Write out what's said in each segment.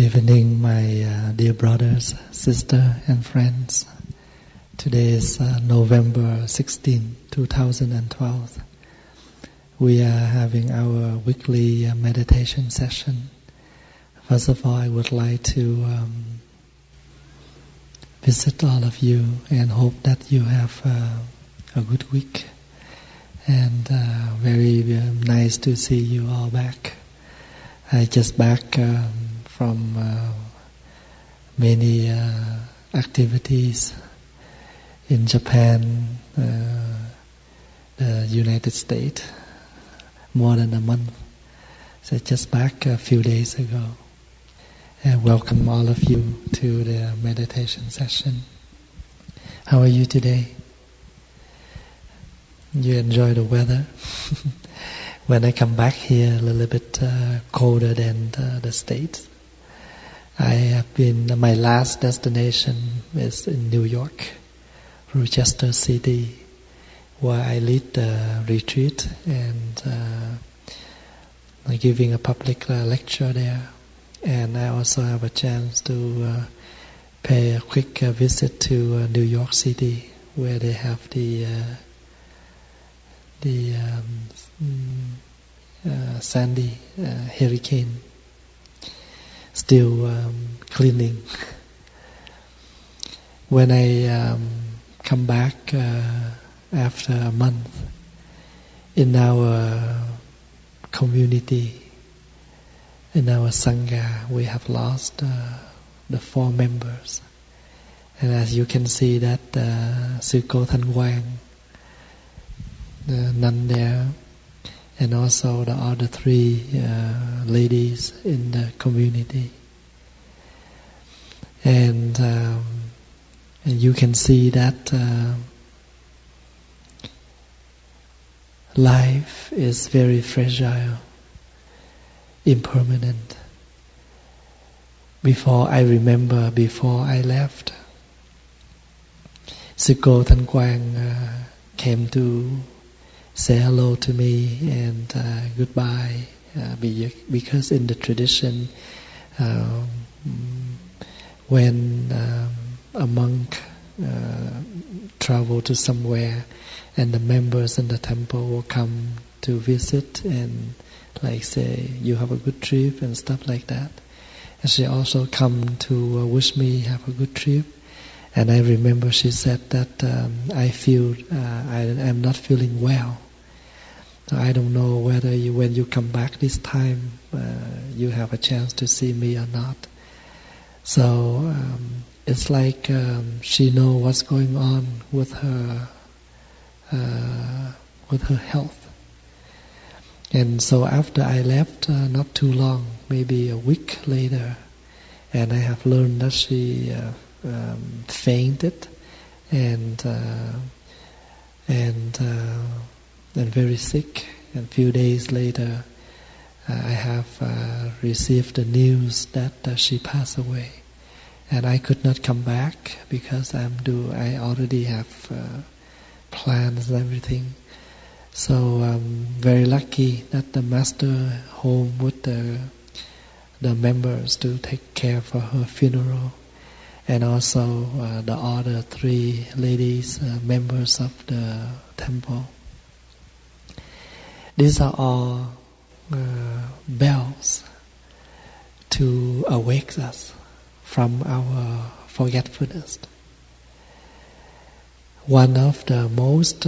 evening, my dear brothers, sisters, and friends. Today is November 16, 2012. We are having our weekly meditation session. First of all, I would like to visit all of you and hope that you have a good week. And very nice to see you all back. I just back from many activities in Japan, the United States, more than a month. So just back a few days ago. And welcome all of you to the meditation session. How are you today? You enjoy the weather? When I come back here, a little bit colder than the States. I have been, my last destination is in New York, Rochester City, where I lead the retreat and giving a public lecture there. And I also have a chance to pay a quick visit to New York City, where they have the Sandy hurricane still cleaning. When I come back after a month, in our community, in our Sangha, we have lost the 4 members. And as you can see that Sư Cô Thanh Quang, the nun there, and also the other 3 ladies in the community. And you can see that life is very fragile, impermanent. Before I left, Sư Cô Thanh Quang came to say hello to me and goodbye, because in the tradition, when a monk travel to somewhere and the members in the temple will come to visit and like say, you have a good trip and stuff like that. And she also come to wish me have a good trip. And I remember she said that I feel I am not feeling well. I don't know whether when you come back this time, you have a chance to see me or not. So it's like she knows what's going on with her health. And so after I left, not too long, maybe a week later, and I have learned that she fainted and very sick. And a few days later, I have received the news that she passed away. And I could not come back because I already have plans and everything. So I'm very lucky that the master home with the members to take care for her funeral. And also the other 3 ladies, members of the temple. These are all bells to awake us from our forgetfulness. One of the most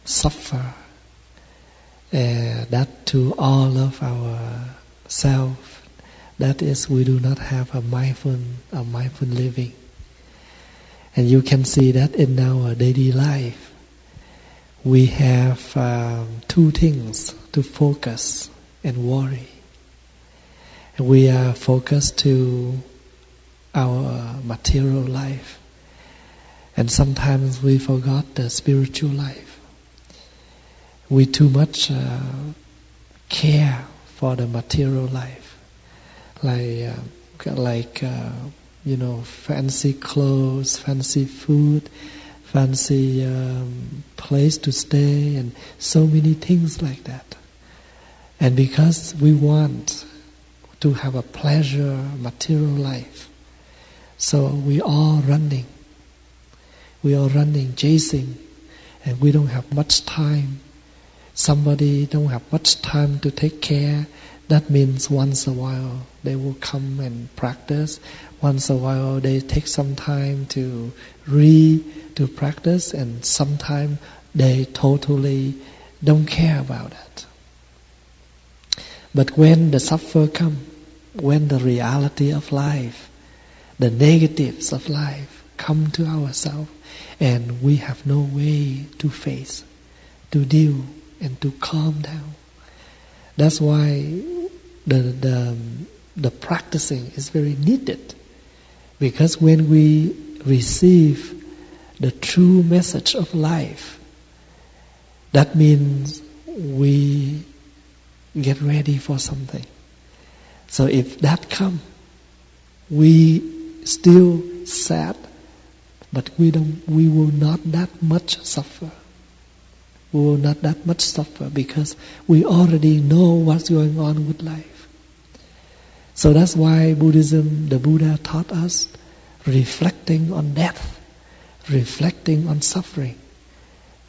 suffer that to all of our self, that is, we do not have a mindful living. And you can see that in our daily life. We have 2 things to focus and worry. We are focused to our material life. And sometimes we forgot the spiritual life. We too much care for the material life. Like fancy clothes, fancy food, fancy place to stay, and so many things like that. And because we want to have a pleasure, material life. So we are running. We are running, chasing, and we don't have much time. Somebody don't have much time to take care. That means once a while they will come and practice. Once a while they take some time to practice, and sometimes they totally don't care about it. But when the suffer come, when the reality of life, the negatives of life come to ourselves, and we have no way to face, to deal, and to calm down. That's why the practicing is very needed. Because when we receive the true message of life, that means we get ready for something. So if that comes, we still sad, but we will not that much suffer. We will not that much suffer because we already know what's going on with life. So that's why Buddhism, the Buddha taught us reflecting on death, reflecting on suffering.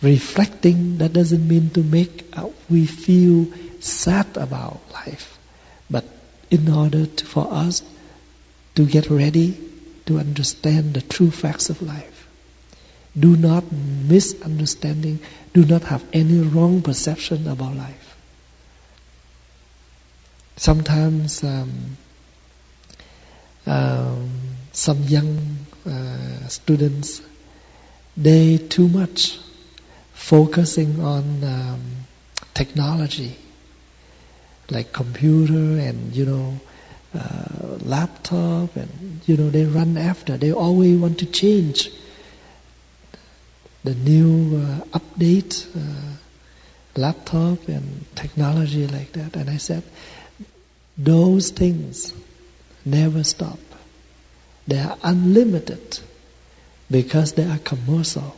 Reflecting, that doesn't mean to make we feel sad about life, but in order for us to get ready to understand the true facts of life. Do not misunderstanding, do not have any wrong perception about life. Sometimes some young students, they too much focusing on technology, like computer and laptop, and they run after. They always want to change the new update laptop and technology like that. And I said, those things never stop. They are unlimited because they are commercial.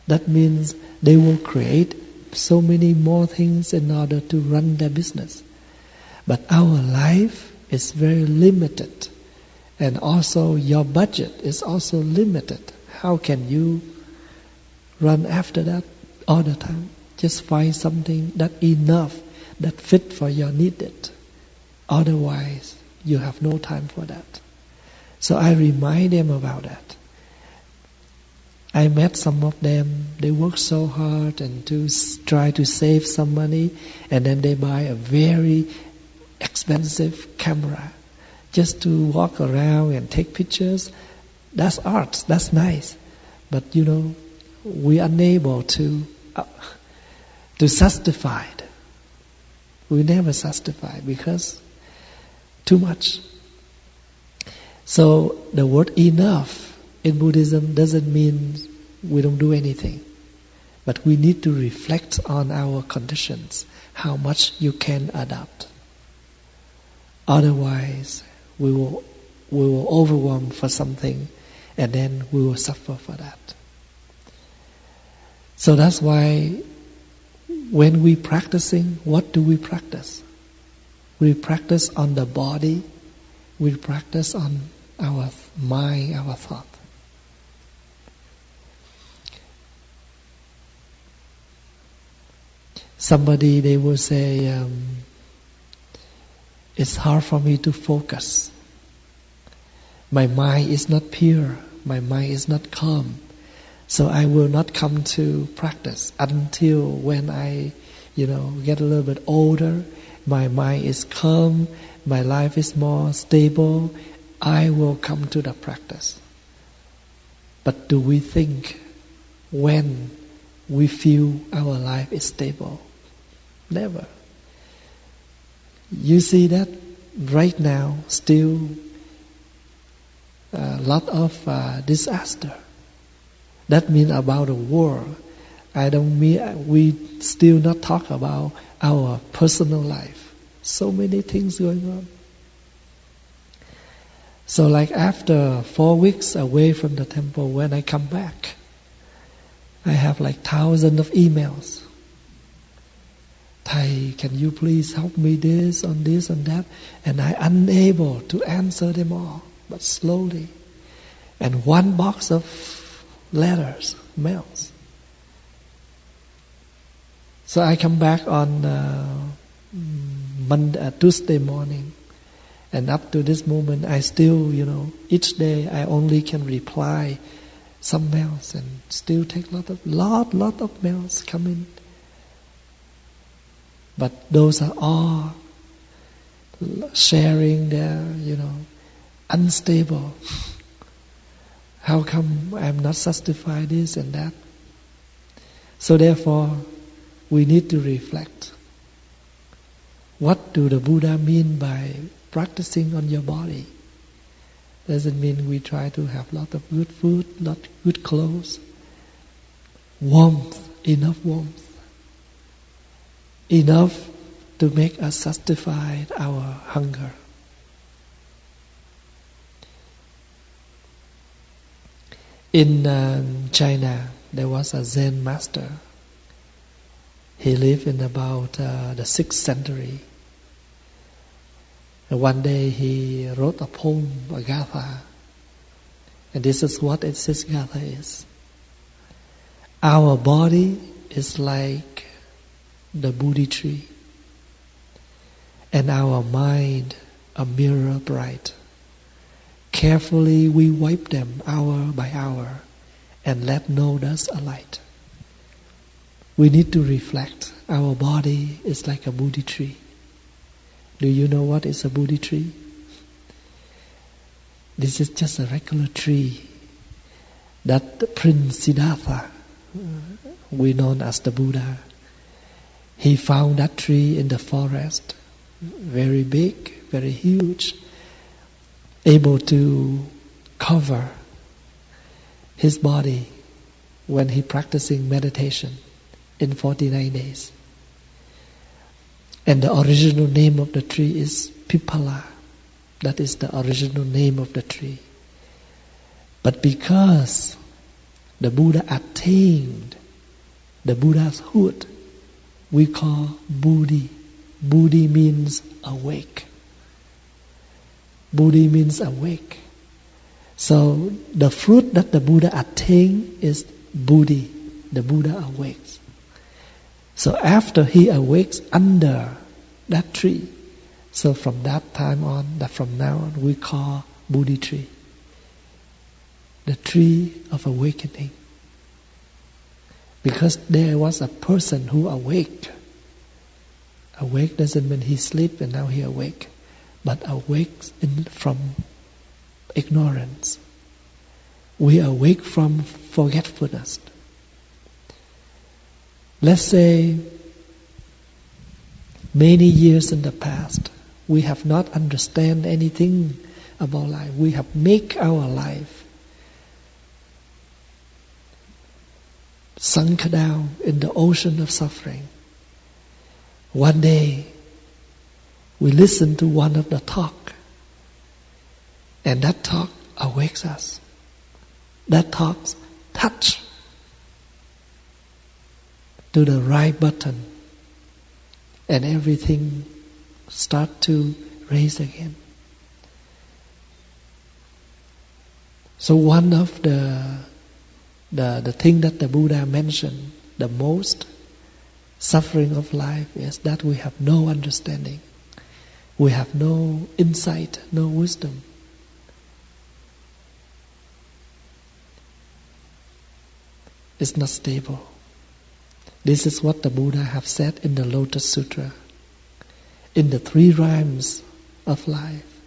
That means they will create so many more things in order to run their business. But our life is very limited, and also your budget is also limited. How can you run after that all the time? Just find something that enough, that fit for your needed. Otherwise, you have no time for that. So I remind them about that. I met some of them, they work so hard and to try to save some money, and then they buy a very expensive camera just to walk around and take pictures. That's art, that's nice. But we are unable to satisfy it. We never satisfy because too much. So the word enough in Buddhism doesn't mean we don't do anything. But we need to reflect on our conditions, how much you can adapt. Otherwise, we will overwhelm for something, and then we will suffer for that. So that's why when we practicing, what do we practice? We practice on the body, we practice on our mind, our thought. Somebody, they will say, it's hard for me to focus. My mind is not pure. My mind is not calm. So I will not come to practice until when I, get a little bit older, my mind is calm, my life is more stable, I will come to the practice. But do we think when we feel our life is stable? Never. You see that right now still a lot of disaster. That means about the world. I don't mean we still not talk about our personal life. So many things going on. So like after 4 weeks away from the temple, when I come back, I have like thousands of emails. Thầy, can you please help me this and that? And I unable to answer them all, but slowly. And one box of letters, mails. So I come back on Tuesday morning. And up to this moment, I still, each day I only can reply some mails and still take lot of mails come in. But those are all sharing their, unstable. How come I'm not satisfied this and that? So therefore, we need to reflect. What do the Buddha mean by practicing on your body? Doesn't mean we try to have lot of good food, lot good clothes, enough warmth, enough to make us satisfy our hunger. In China, there was a Zen master. He lived in about the 6th century. And one day he wrote a poem, a gatha. And this is what this gatha is. Our body is like the Bodhi tree, and our mind a mirror bright. Carefully we wipe them hour by hour, and let no dust alight. We need to reflect. Our body is like a Bodhi tree. Do you know what is a Bodhi tree? This is just a regular tree that Prince Siddhartha, we known as the Buddha, he found that tree in the forest, very big, very huge, able to cover his body when he practicing meditation in 49 days. And the original name of the tree is Pipala. That is the original name of the tree. But because the Buddha attained the Buddhahood, we call Bodhi. Bodhi means awake. Bodhi means awake. So the fruit that the Buddha attained is Bodhi. The Buddha awakes. So after he awakes under that tree, so from that time on, from now on, we call Bodhi tree. The tree of awakening. Because there was a person who awake. Awake doesn't mean he sleep and now he awake, but awakes from ignorance. We awake from forgetfulness. Let's say many years in the past, we have not understand anything about life. We have make our life sunk down in the ocean of suffering. One day, we listen to one of the talk, and that talk awakes us. That talk touch to the right button, and everything start to raise again. So one of the thing that the Buddha mentioned, the most suffering of life is that we have no understanding. We have no insight, no wisdom. It's not stable. This is what the Buddha have said in the Lotus Sutra. In the 3 realms of life,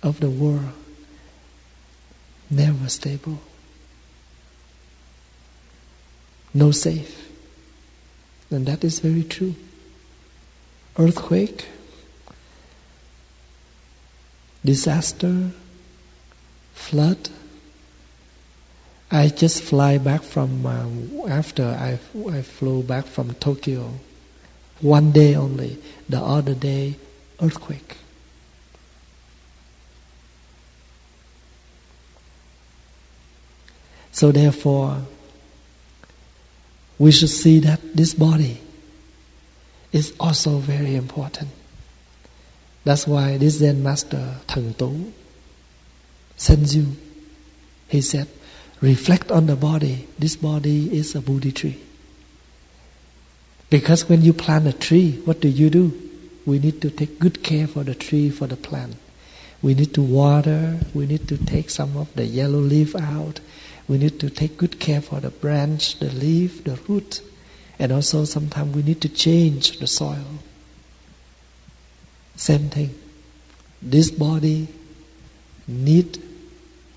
of the world, never stable. No safe. And that is very true. Earthquake, disaster, flood. I just fly back from, after I flew back from Tokyo, one day only, the other day, earthquake. So therefore, we should see that this body is also very important. That's why this Zen master, Thần Tú, sends you. He said, reflect on the body. This body is a Bodhi tree. Because when you plant a tree, what do? We need to take good care for the tree, for the plant. We need to water. We need to take some of the yellow leaf out. We need to take good care for the branch, the leaf, the root. And also sometimes we need to change the soil. Same thing. This body need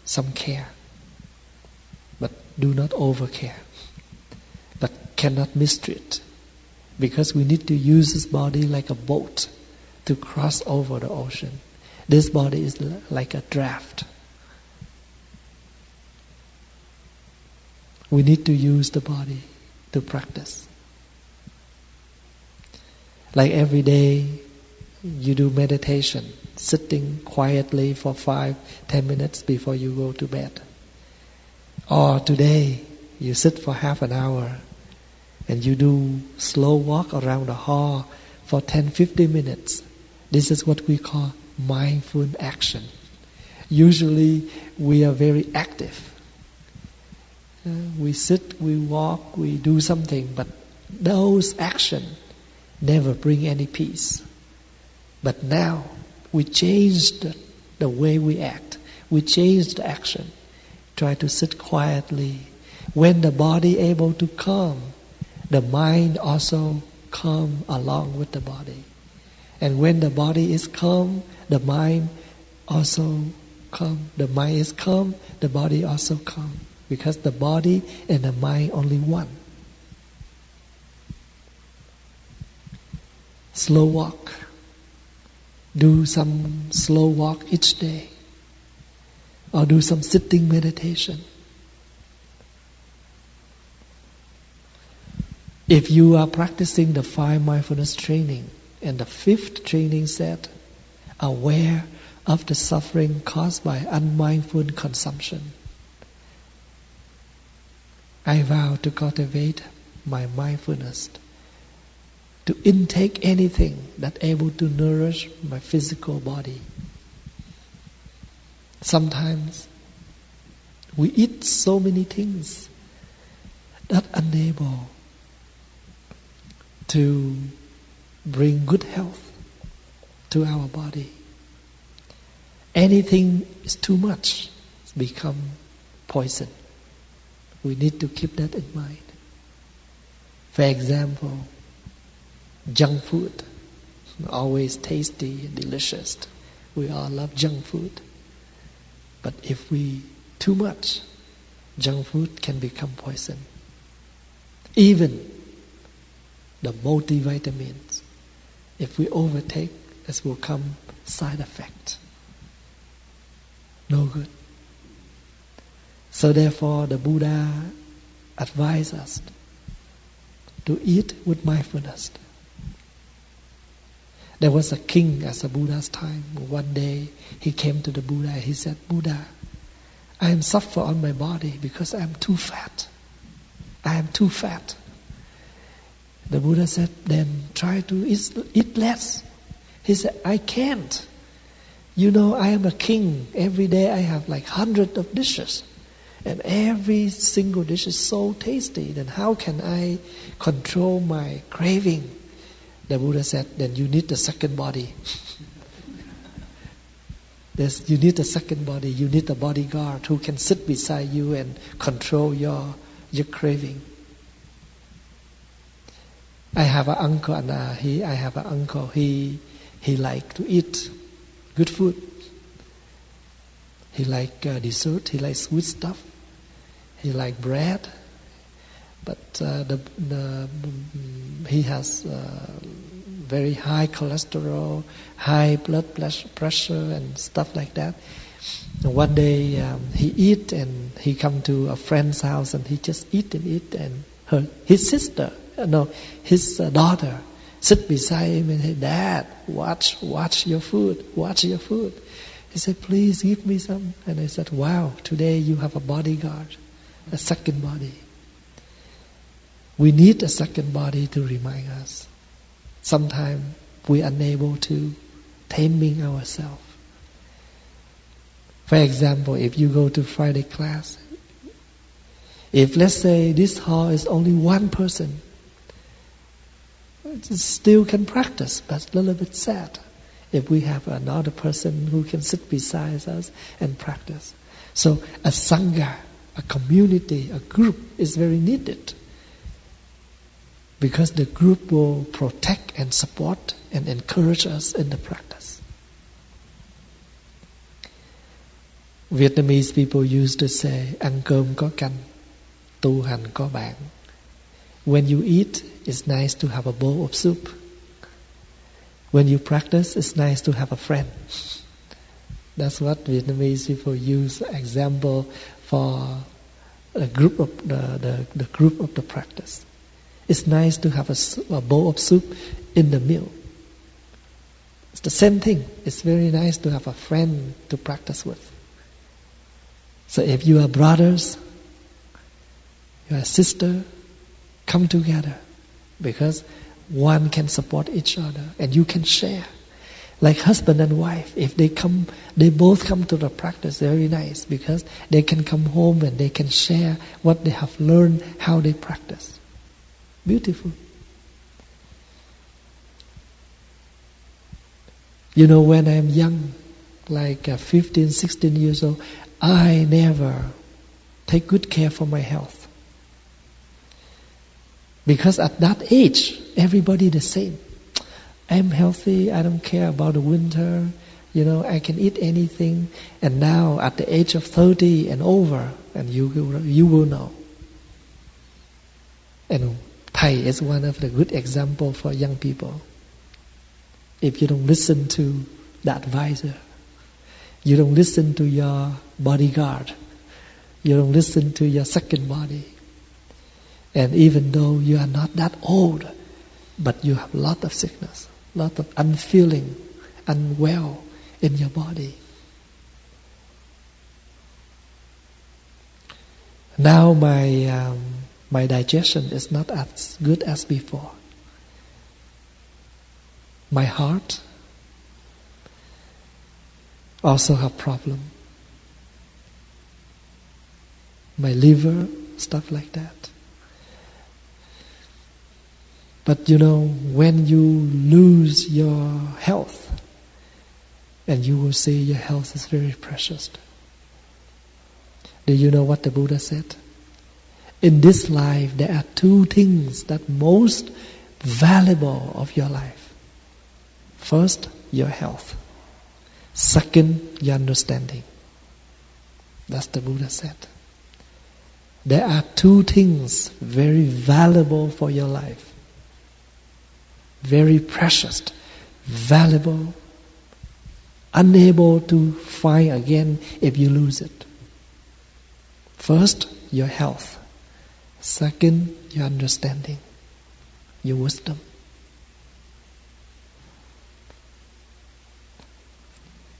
some care. But do not overcare. But cannot mistreat. Because we need to use this body like a boat to cross over the ocean. This body is like a draft. We need to use the body to practice. Like every day you do meditation, sitting quietly for 5-10 minutes before you go to bed. Or today you sit for half an hour and you do slow walk around the hall for 10-15 minutes. This is what we call mindful action. Usually we are very active. We sit, we walk, we do something, but those actions never bring any peace. But now we changed the way we act. We changed the action. Try to sit quietly. When the body able to calm, the mind also calm along with the body. And when the body is calm, the mind also calm. The mind is calm, the body also calm. Because the body and the mind only one. Slow walk. Do some slow walk each day. Or do some sitting meditation. If you are practicing the 5 mindfulness training, and the 5th training said, aware of the suffering caused by unmindful consumption. I vow to cultivate my mindfulness, to intake anything that able to nourish my physical body. Sometimes we eat so many things that unable to bring good health to our body. Anything is too much, it's become poison. We need to keep that in mind. For example, junk food, always tasty and delicious. We all love junk food. But if we too much, junk food can become poison. Even the multivitamins, if we overtake, this will come side effect. No good. So therefore the Buddha advised us to eat with mindfulness. There was a king at the Buddha's time. One day he came to the Buddha and he said, Buddha, I am suffer on my body because I am too fat. I am too fat. The Buddha said, then try to eat less. He said, I can't. You know, I am a king. Every day I have like 100 of dishes. And every single dish is so tasty. Then how can I control my craving? The Buddha said, then you need the second body. You need a second body. You need a bodyguard who can sit beside you and control your craving. I have an uncle, and He liked to eat good food. He liked dessert. He liked sweet stuff. He liked bread. But he has very high cholesterol, high blood pressure, and stuff like that. And one day he eat, and he come to a friend's house, and he just eat, and his daughter sit beside him and say, Dad, watch your food, watch your food. He said, please give me some. And I said, wow, today you have a bodyguard, a second body. We need a second body to remind us. Sometimes we're unable to taming ourselves. For example, if you go to Friday class, if let's say this hall is only one person, still can practice, but a little bit sad if we have another person who can sit beside us and practice. So a sangha, a community, a group is very needed, because the group will protect and support and encourage us in the practice. Vietnamese people used to say, ăn cơm có canh, tu hành có bạn. When you eat, it's nice to have a bowl of soup. When you practice, it's nice to have a friend. That's what Vietnamese people use example for a group of the group of the practice. It's nice to have a bowl of soup in the meal. It's the same thing. It's very nice to have a friend to practice with. So if you are brothers, you are sister, come together, because one can support each other and you can share. Like husband and wife, if they both come to the practice, very nice, because they can come home and they can share what they have learned, how they practice. Beautiful. You know, when I'm young, like 15, 16 years old, I never take good care for my health. Because at that age, everybody the same. I'm healthy, I don't care about the winter, I can eat anything. And now at the age of 30 and over, and you will know. And Thầy is one of the good examples for young people. If you don't listen to the advisor, you don't listen to your bodyguard, you don't listen to your second body, and even though you are not that old, but you have a lot of sickness, a lot of unfeeling, unwell in your body. Now my digestion is not as good as before. My heart also have problem. My liver, stuff like that. But when you lose your health, and you will see your health is very precious. Do you know what the Buddha said? In this life, there are two things that most valuable of your life. First, your health. Second, your understanding. That's the Buddha said. There are two things very valuable for your life. Very precious, valuable, unable to find again if you lose it. First, your health. Second, your understanding, your wisdom.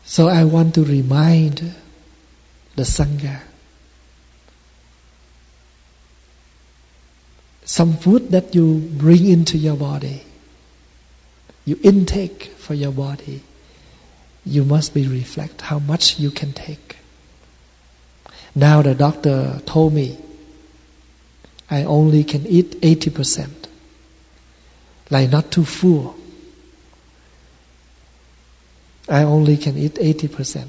So I want to remind the Sangha, some food that you bring into your body, you intake for your body, you must be reflect how much you can take. Now the doctor told me I only can eat 80%, like not too full. I only can eat 80%.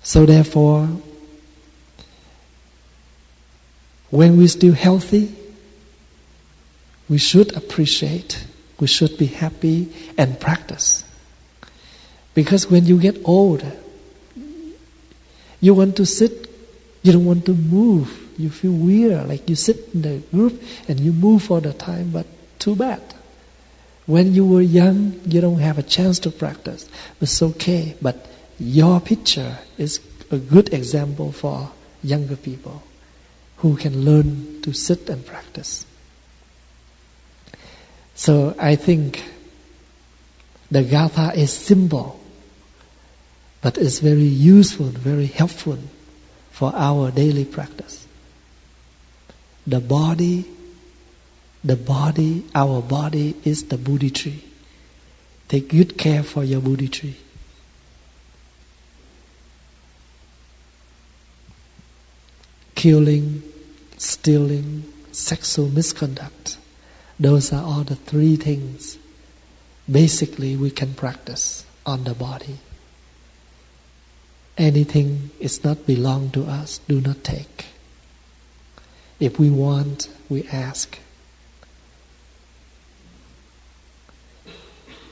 So therefore, when we're still healthy, we should appreciate, we should be happy and practice. Because when you get old, you want to sit, you don't want to move. You feel weird, like you sit in the group and you move all the time, but too bad. When you were young, you don't have a chance to practice. It's okay, but your picture is a good example for younger people who can learn to sit and practice. So I think the Gatha is simple, but it's very useful, very helpful for our daily practice. The body The body, our body is the Bodhi tree. Take good care for your Bodhi tree. Killing, stealing, sexual misconduct. Those are all the three things basically we can practice on the body. Anything is not belong to us, do not take. If we want, we ask.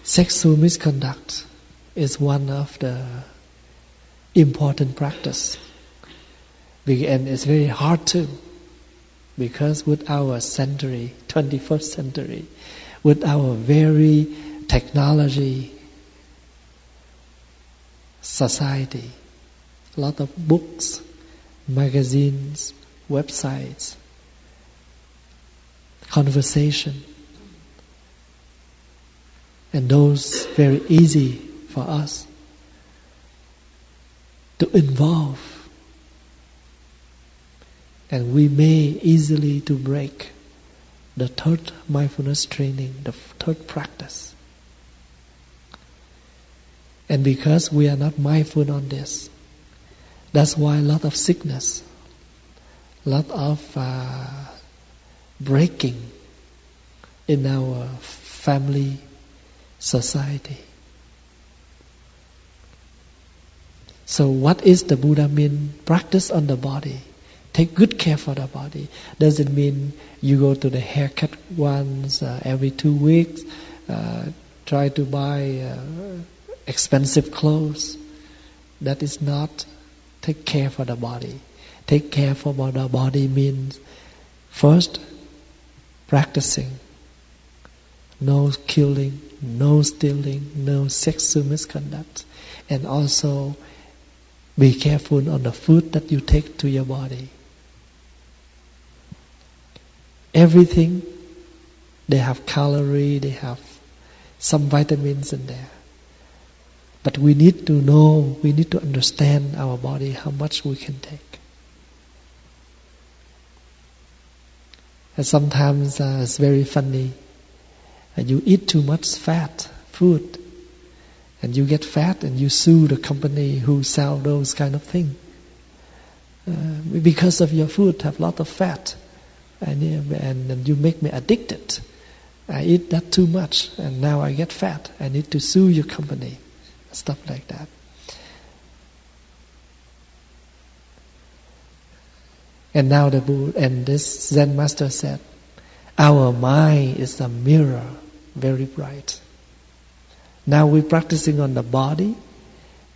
Sexual misconduct is one of the important practice. And it's very hard too, because with our century, 21st century, with our very technology society, a lot of books, magazines, websites, conversation, and those very easy for us to involve, and we may easily to break the third mindfulness training, the third practice. And because we are not mindful on this, that's why a lot of sickness, a lot of breaking in our family society. So what is the Buddha mean? Practice on the body. Take good care for the body. Doesn't mean you go to the haircut once every 2 weeks, try to buy expensive clothes. That is not take care for the body. Take care for the body means first practicing no killing, no stealing, no sexual misconduct, and also be careful on the food that you take to your body. Everything, they have calorie, they have some vitamins in there. But we need to know, we need to understand our body, how much we can take. And sometimes it's very funny. You eat too much fat food, and you get fat, and you sue the company who sell those kind of things. Because of your food have a lot of fat, and you make me addicted. I eat that too much, and now I get fat. I need to sue your company. Stuff like that. And now the Buddha and this Zen master said, our mind is a mirror, very bright. Now we're practicing on the body,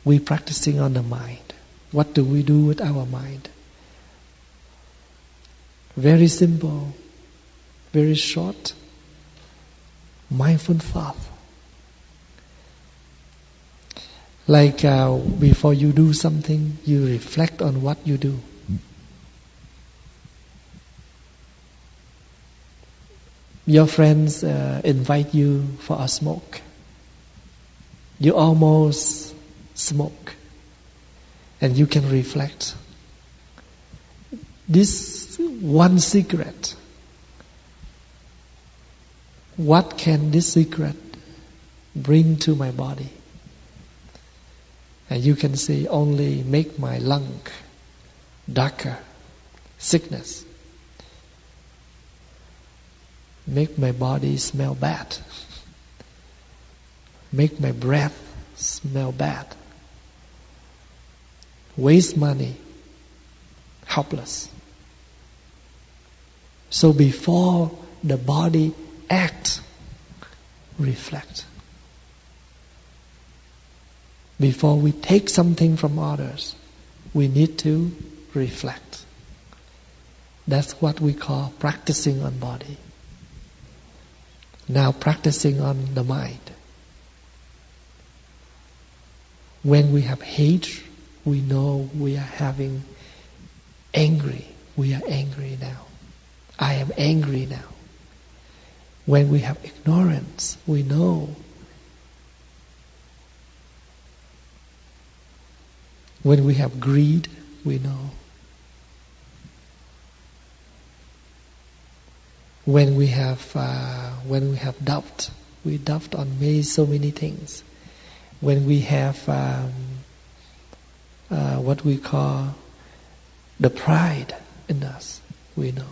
we're practicing on the mind. What do we do with our mind? Very simple, very short, mindful thought. Like before you do something, you reflect on what you do. Your friends invite you for a smoke. You almost smoke. And you can reflect. This one cigarette, what can this cigarette bring to my body? And you can say, only make my lung darker, sickness. Make my body smell bad. Make my breath smell bad. Waste money. Helpless. So before the body acts, reflect. Before we take something from others, we need to reflect. That's what we call practicing on body. Now practicing on the mind. When we have hate, we know we are having angry. We are angry now. I am angry now. When we have ignorance, we know. When we have greed, we know. when we have doubt, we doubt on so many things. When we have what we call the pride in us, we know.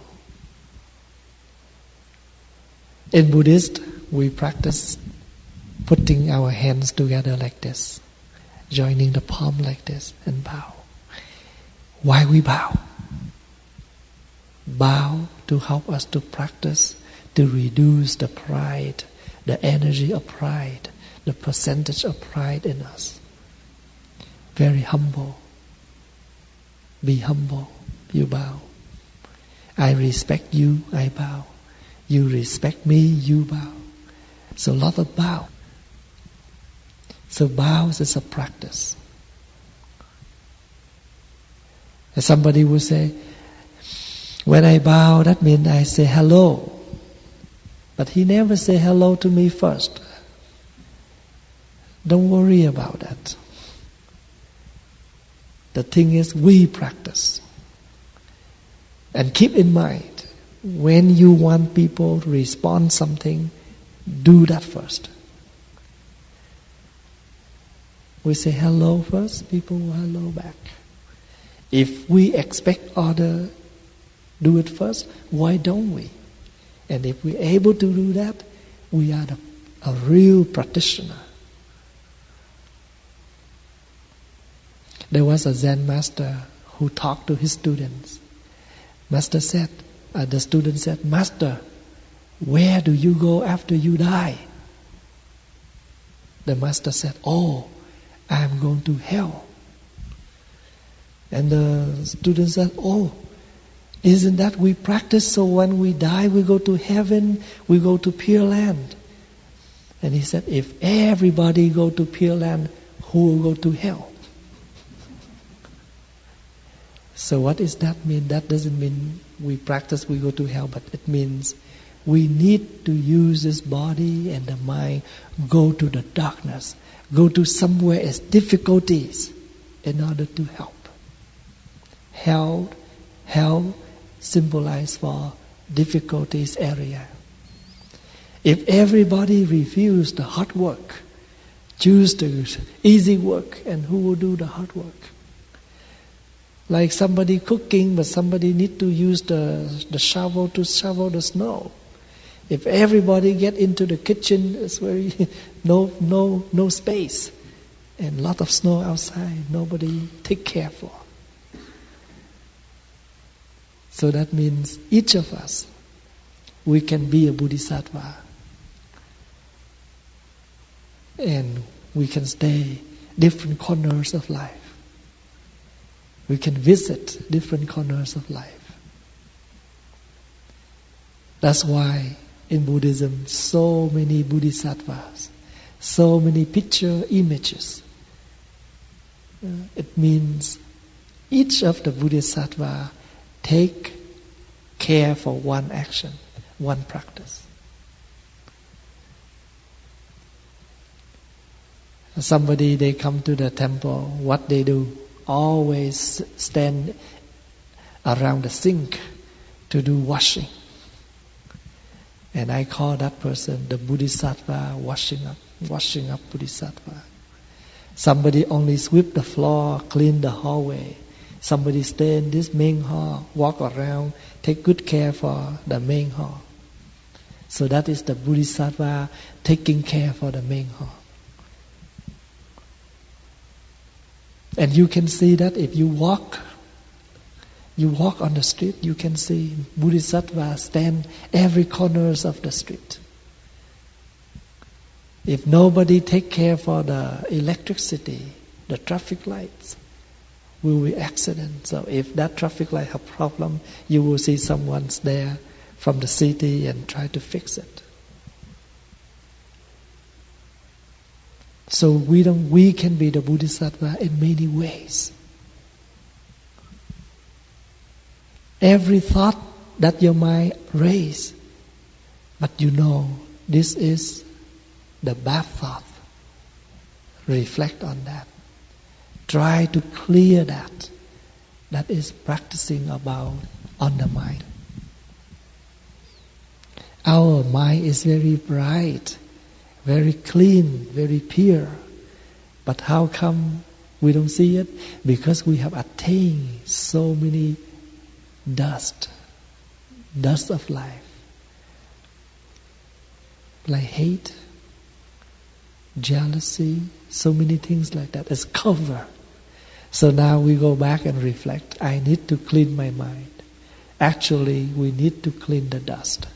In Buddhist, we practice putting our hands together like this, joining the palm like this, and bow. Why we bow? Bow to help us to practice, to reduce the pride, the energy of pride, the percentage of pride in us. Very humble. Be humble. You bow. I respect you, I bow. You respect me, you bow. So a lot of bow. So bows is a practice. And somebody will say, when I bow, that means I say hello. But he never say hello to me first. Don't worry about that. The thing is, we practice. And keep in mind, when you want people to respond something, do that first. We say hello first, people will hello back. If we expect others do it first, why don't we? And if we're able to do that, we are a real practitioner. There was a Zen master who talked to his students. Master said, the student said, Master, where do you go after you die? The master said, oh, I am going to hell. And the student said, oh, isn't that we practice so when we die we go to heaven, we go to Pure Land? And he said, if everybody go to Pure Land, who will go to hell? So what does that mean? That doesn't mean we practice, we go to hell, but it means we need to use this body and the mind, go to the darkness, go to somewhere as difficulties in order to help. Hell symbolized for difficulties area. If everybody refuse the hard work, choose the easy work, and who will do the hard work? Like somebody cooking, but somebody need to use the shovel to shovel the snow. If everybody get into the kitchen, it's very no space, and lot of snow outside. Nobody take care for. So that means each of us, we can be a bodhisattva, and we can stay different corners of life. We can visit different corners of life. That's why in Buddhism, so many bodhisattvas, so many picture images. It means each of the bodhisattva take care for one action, one practice. Somebody, they come to the temple, what they do? Always stand around the sink to do washing. And I call that person the bodhisattva washing up bodhisattva. Somebody only sweep the floor, clean the hallway. Somebody stay in this main hall, walk around, take good care for the main hall. So that is the bodhisattva taking care for the main hall. And you can see that if you walk on the street, you can see bodhisattva stand every corners of the street. If nobody take care for the electricity, the traffic lights, will be accident. So if that traffic light have problem, you will see someone's there from the city and try to fix it. So we can be the bodhisattva in many ways. Every thought that your mind raise, but you know this is the bad thought. Reflect on that. Try to clear that. That is practicing about on the mind. our mind is very bright, very clean, very pure. But how come we don't see it? Because we have attained so many dust of life. Like hate, jealousy, so many things like that. It's cover. So now we go back and reflect. I need to clean my mind. Actually, we need to clean the dust.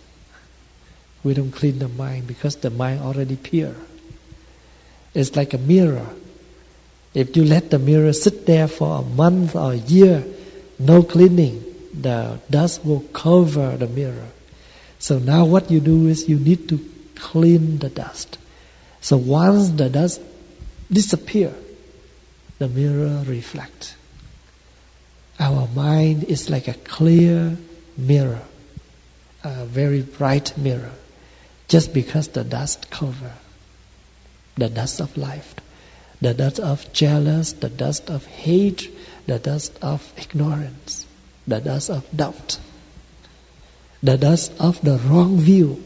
We don't clean the mind because the mind already pure. It's like a mirror. If you let the mirror sit there for a month or a year, no cleaning, the dust will cover the mirror. So now what you do is you need to clean the dust. So once the dust disappears, the mirror reflects. Our mind is like a clear mirror, a very bright mirror, just because the dust covers. The dust of life, the dust of jealous, the dust of hate, the dust of ignorance, the dust of doubt, the dust of the wrong view.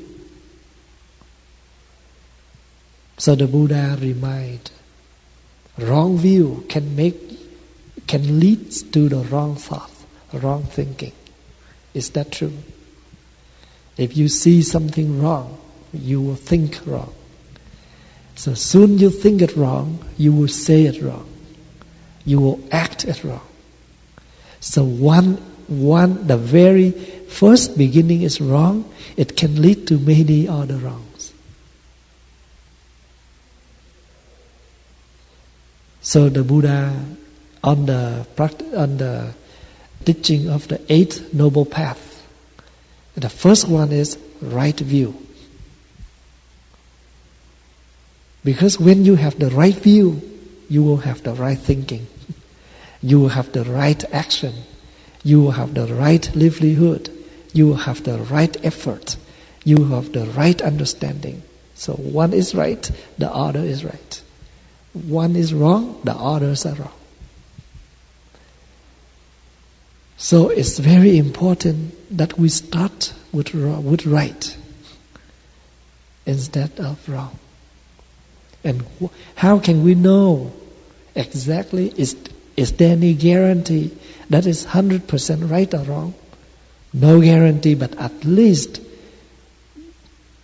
So the Buddha reminds, wrong view can lead to the wrong thought, wrong thinking. Is that true? If you see something wrong, you will think wrong. So soon you think it wrong, you will say it wrong. You will act it wrong. So the very first beginning is wrong, it can lead to many other wrongs. So the Buddha, on the teaching of the 8 Noble Paths, the first one is right view. Because when you have the right view, you will have the right thinking. You will have the right action. You will have the right livelihood. You will have the right effort. You will have the right understanding. So one is right, the other is right. One is wrong, the others are wrong. So it's very important that we start with right instead of wrong. And how can we know exactly, is there any guarantee that is 100% right or wrong? No guarantee, but at least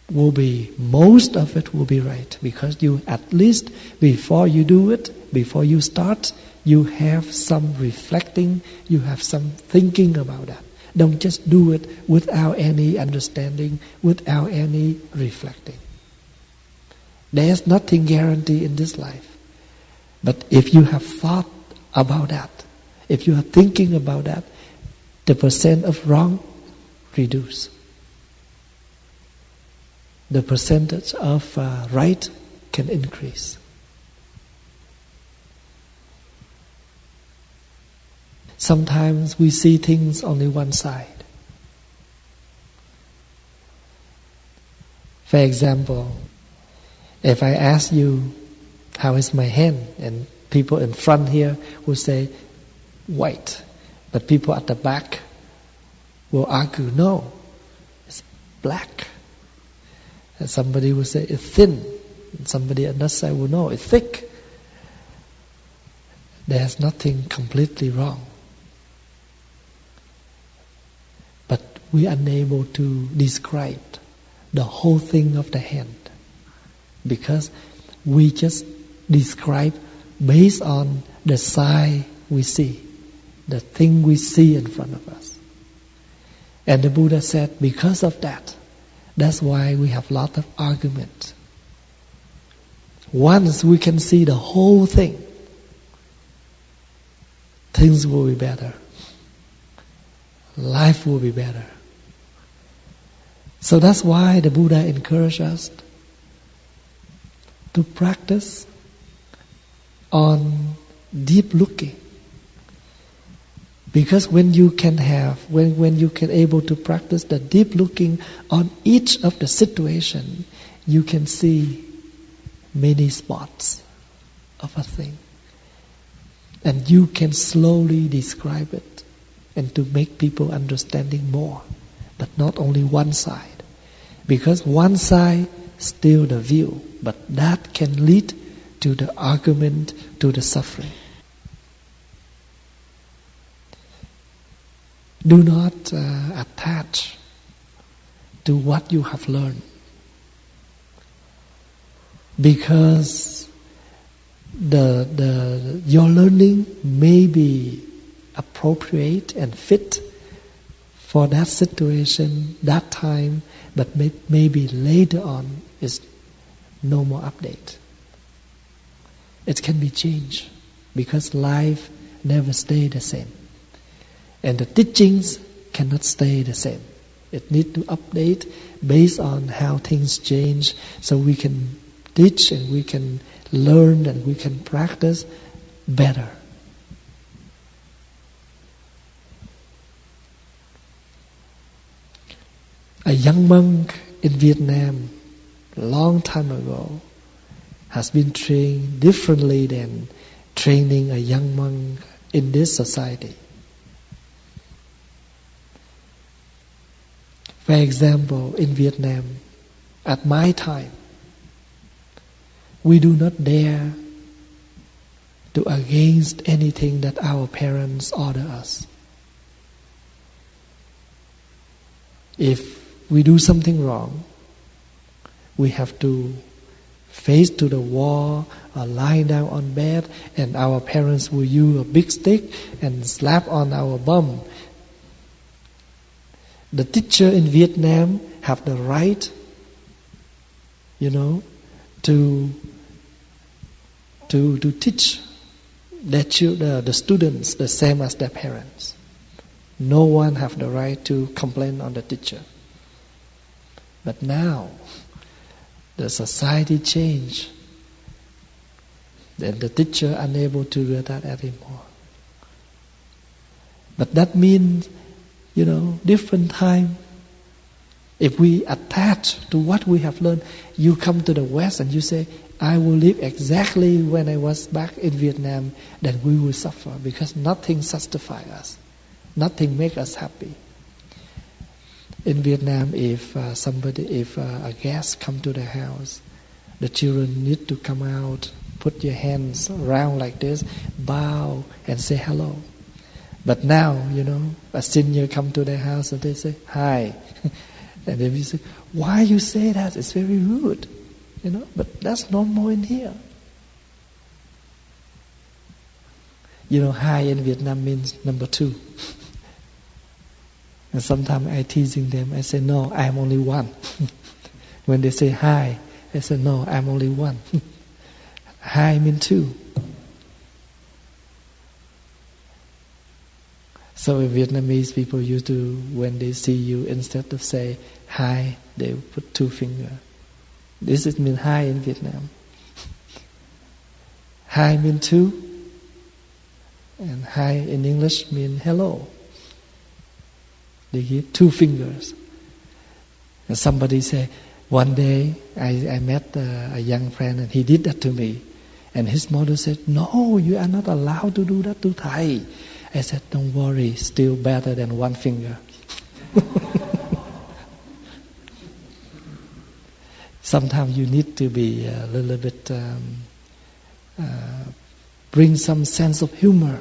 most of it will be right. Because you, at least before you do it, before you start, you have some reflecting, you have some thinking about that. Don't just do it without any understanding, without any reflecting. There's nothing guaranteed in this life. But if you have thought about that, if you are thinking about that, the percent of wrong reduce. The percentage of right can increase. Sometimes we see things only one side. For example, if I ask you, how is my hand? And people in front here will say, white. But people at the back will argue, no, it's black. And somebody will say, it's thin. And somebody on that side will know, it's thick. There's nothing completely wrong. But we are unable to describe the whole thing of the hand. Because we just describe based on the side we see, the thing we see in front of us. And the Buddha said, because of that, that's why we have a lot of argument. Once we can see the whole thing, things will be better. Life will be better. So that's why the Buddha encouraged us to practice on deep looking. Because when you can able to practice the deep looking on each of the situation, you can see many spots of a thing. And you can slowly describe it and to make people understanding more. But not only one side. Because one side still the view, but that can lead to the argument, to the suffering. Do not attach to what you have learned, because your learning may be appropriate and fit for that situation, that time, but maybe later on is no more update. It can be changed because life never stays the same. And the teachings cannot stay the same. It needs to update based on how things change, so we can teach and we can learn and we can practice better. A young monk in Vietnam, a long time ago, has been trained differently than training a young monk in this society. For example, in Vietnam, at my time, we do not dare to against anything that our parents order us. If we do something wrong, we have to face to the wall or lie down on bed, and our parents will use a big stick and slap on our bum. The teacher in Vietnam have the right, to teach their children, the students, the same as their parents. No one have the right to complain on the teacher. But now, the society changed, then the teacher unable to do that anymore. But that means, different time. If we attach to what we have learned, you come to the West and you say, I will live exactly when I was back in Vietnam, then we will suffer because nothing satisfies us. Nothing makes us happy. In Vietnam, if a guest come to the house, the children need to come out, put your hands around like this, bow and say hello. But now, a senior come to their house and they say, hi. And then we say, why you say that? It's very rude. But that's normal in here. Hi in Vietnam means number 2. And sometimes I teasing them. I say, no, I'm only 1. When they say hi, I say, no, I'm only 1. Hi means 2. So Vietnamese people used to, when they see you, instead of say hi, they put 2 fingers. This is mean hi in Vietnam. Hi means 2, and hi in English means hello. They give 2 fingers. And somebody say, one day I met a young friend and he did that to me. And his mother said, no, you are not allowed to do that to Thầy. I said, don't worry, still better than 1 finger. Sometimes you need to be a little bit, bring some sense of humor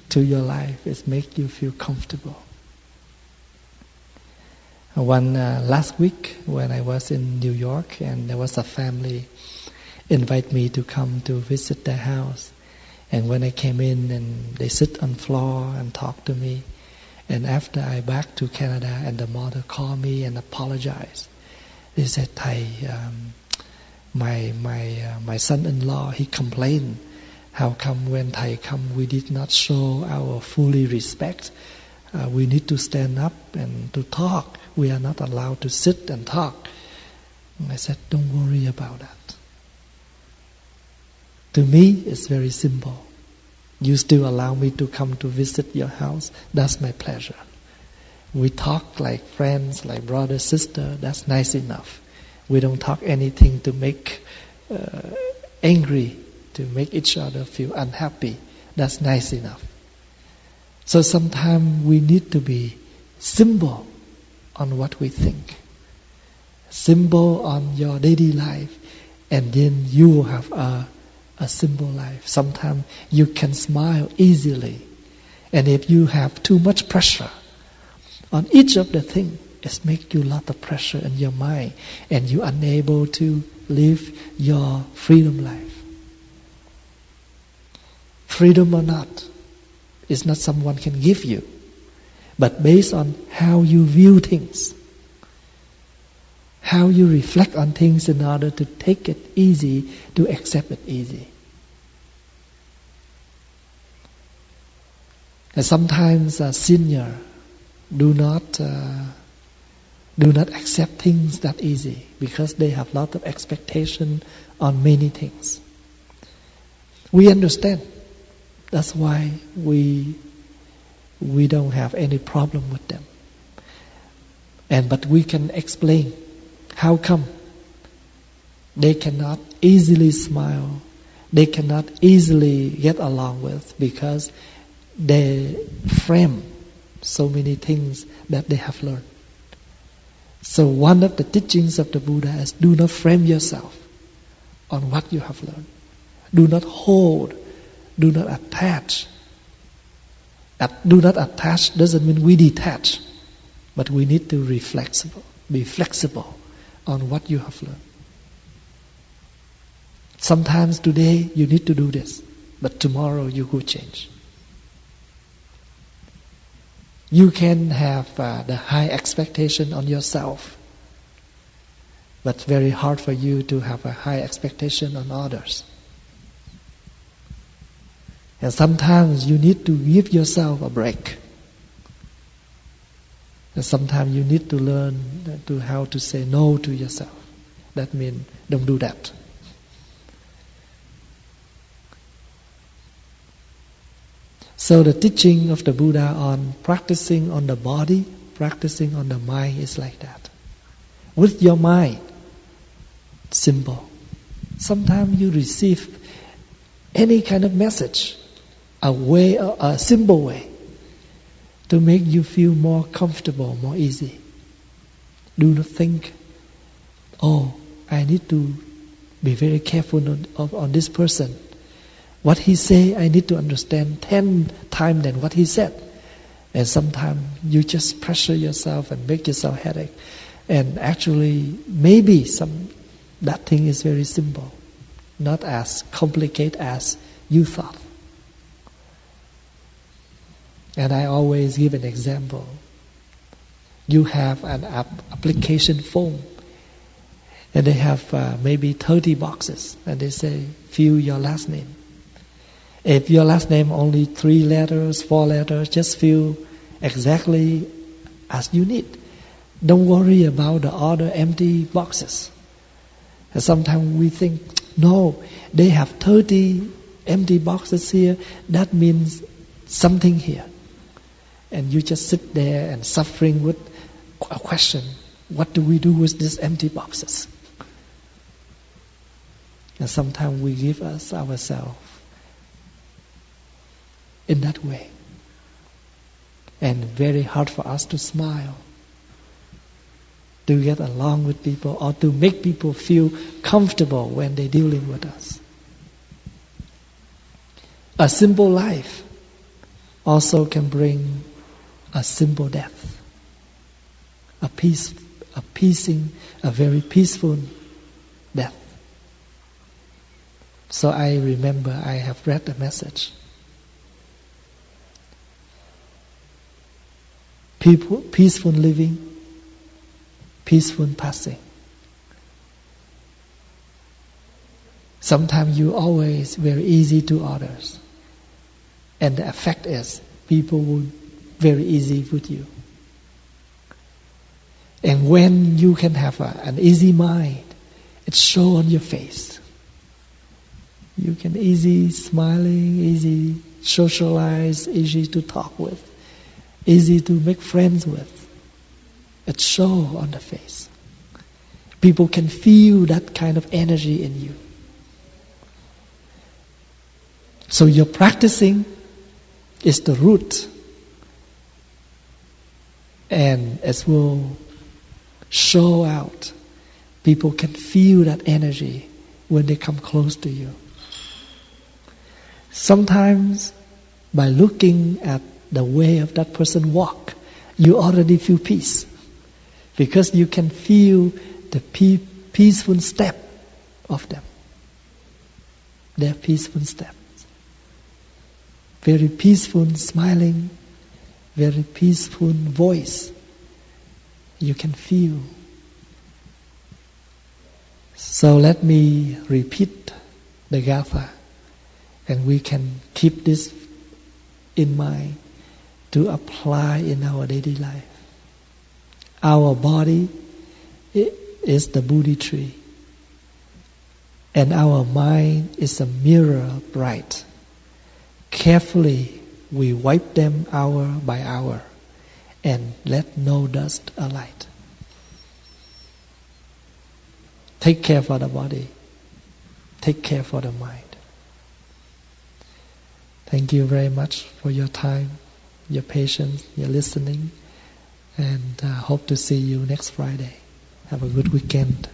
to your life. It makes you feel comfortable. Last week when I was in New York, and there was a family invite me to come to visit their house. And when I came in, and they sit on floor and talk to me. And after I back to Canada, and the mother called me and apologized. They said, Thầy, my son-in-law, he complained. How come when Thầy come, we did not show our fully respect? We need to stand up and to talk. We are not allowed to sit and talk. And I said, don't worry about that. To me, it's very simple. You still allow me to come to visit your house. That's my pleasure. We talk like friends, like brother, sister. That's nice enough. We don't talk anything to make angry, to make each other feel unhappy. That's nice enough. So sometimes we need to be simple on what we think. symbol on your daily life, and then you will have a simple life. Sometimes you can smile easily, and if you have too much pressure on each of the things, it makes you a lot of pressure in your mind, and you're unable to live your freedom life. Freedom or not, it's not someone can give you, but based on how you view things, how you reflect on things in order to take it easy, to accept it easy. And sometimes a senior do not accept things that easy because they have a lot of expectation on many things. We understand. That's why we don't have any problem with them. But we can explain how come they cannot easily smile, they cannot easily get along with, because they frame so many things that they have learned. So one of the teachings of the Buddha is, do not frame yourself on what you have learned. Do not hold, do not attach. Do not attach doesn't mean we detach, but we need to be flexible on what you have learned. Sometimes today you need to do this, but tomorrow you will change. You can have the high expectation on yourself, but very hard for you to have a high expectation on others. And sometimes you need to give yourself a break. And sometimes you need to learn how to say no to yourself. That means don't do that. So the teaching of the Buddha on practicing on the body, practicing on the mind is like that. With your mind, simple. Sometimes you receive any kind of message, a simple way to make you feel more comfortable, more easy. Do not think, I need to be very careful on this person. What he say, I need to understand 10 times than what he said. And sometimes you just pressure yourself and make yourself headache. And actually, maybe that thing is very simple, not as complicated as you thought. And I always give an example. You have an application form, and they have maybe 30 boxes, and they say, fill your last name. If your last name only 3 letters, 4 letters, just fill exactly as you need. Don't worry about the other empty boxes. And sometimes we think, no, they have 30 empty boxes here, that means something here. And you just sit there and suffering with a question, what do we do with these empty boxes? And sometimes we give ourselves in that way. And very hard for us to smile, to get along with people, or to make people feel comfortable when they're dealing with us. A simple life also can bring a simple death, a very peaceful death. So I remember I have read a message. Peaceful living, peaceful passing. Sometimes you always very easy to others, and the effect is people will very easy with you. And when you can have an easy mind, it shows on your face. You can easy smiling, easy socialize, easy to talk with, easy to make friends with. It shows on the face. People can feel that kind of energy in you. So your practicing is the root, and it will show out People can feel that energy when they come close to you. Sometimes by looking at the way of that person walk, you already feel peace. Because you can feel the peaceful step of them. Their peaceful steps. Very peaceful smiling, very peaceful voice. You can feel. So let me repeat the Gatha, and we can keep this in mind to apply in our daily life. Our body is the Bodhi tree, and our mind is a mirror bright. Carefully we wipe them hour by hour and let no dust alight. Take care for the body. Take care for the mind. Thank you very much for your time, your patience, your listening, and hope to see you next Friday. Have a good weekend.